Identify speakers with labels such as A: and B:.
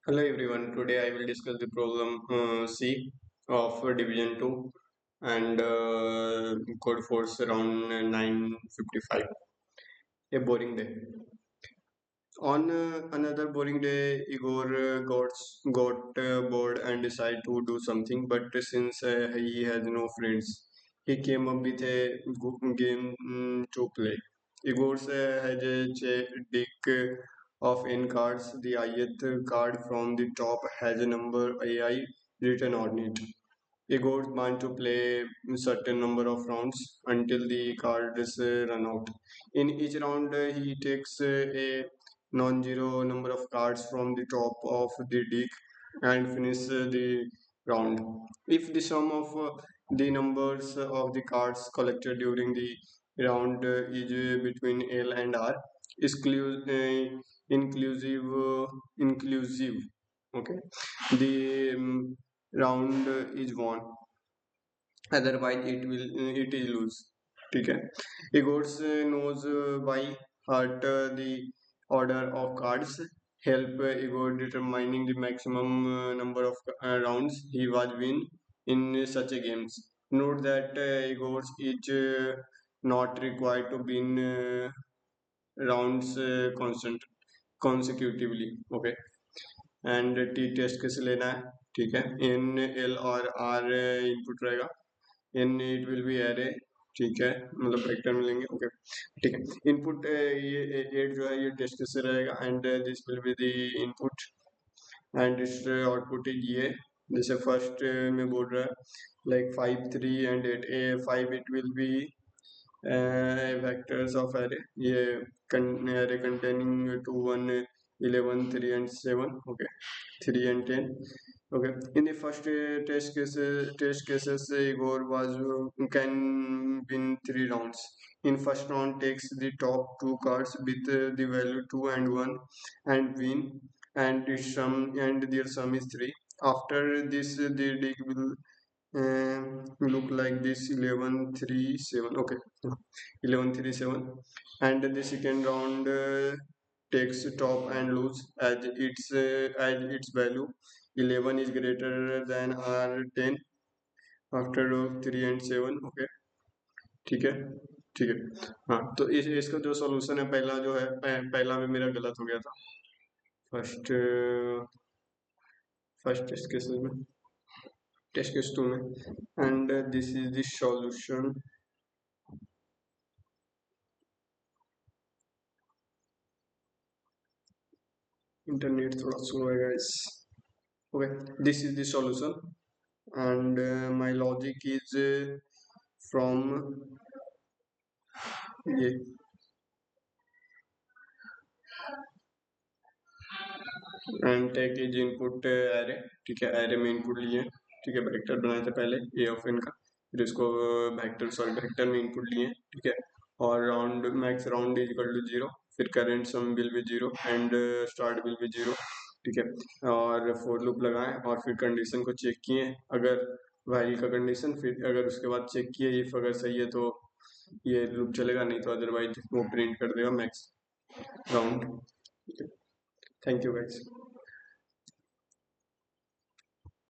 A: Hello everyone. Today I will discuss the problem C of Division 2 and code force around 9:55. A boring day. On another boring day, Igor got bored and decided to do something. But since he has no friends, he came up with a game to play. Igor has a deck of n cards. The ith card from the top has a number AI written on it. Igor wants to play a certain number of rounds until the cards run out. In each round, he takes a non-zero number of cards from the top of the deck and finish the round. If the sum of the numbers of the cards collected during the round is between L and R, is inclusive, inclusive. Okay, the round is won. Otherwise, it is lose. ठीक है. Igor knows by heart the order of cards. Help Igor determining the maximum number of rounds he was win in such a games. Note that Igor is not required to win rounds consecutively. Okay. And T test कैसे लेना है. ठीक है. N L और R input रहेगा. And it will be array. ठीक है, मतलब वेक्टर मिलेंगे. ओके. ठीक है. इनपुट ये एट जो है ये टेस्ट कैसे रहेगा and this will be the input and इस आउटपुट इज ये. जैसे फर्स्ट में बोल रहा है like 5 3 and 8 A 5 it will B vectors of array. ये array containing 2 1 11 3 and 7. Okay, 3 and 10. Okay, in the first test cases Igor was can win 3 rounds. In first round takes the top two cards with the value 2 and 1 and win, and the sum and their sum is 3. After this the deck will look like this 11 3 7. Okay, 11 3 7. And the second round takes top and lose as its value 11 is greater than r 10 after 3 and 7. Okay. ठीक है. ठीक है. हाँ, तो इसका जो solution है पहला जो है पहला में मेरा गलत हो गया था. फर्स्ट फर्स्ट टेस्ट केसेस में टेस्ट केस 2 में. And this is the solution. Internet थोड़ा स्लो है guys. Okay, this is the solution, and my logic is from ये and take is input array. ठीक है, array में input लिए. ठीक है, वेक्टर बनाए थे पहले a of n का, फिर इसको वेक्टर में input लिए. ठीक है, और round max round is equal to 0. फिर current sum will be 0 and start will be 0. ठीक है, और फोर लूप लगाएं और फिर कंडीशन को चेक किए. अगर वाइल का कंडीशन, फिर अगर उसके बाद चेक किए इफ अगर सही है तो ये लूप चलेगा, नहीं तो अदरवाइज वो प्रिंट कर देगा max round. Thank you guys.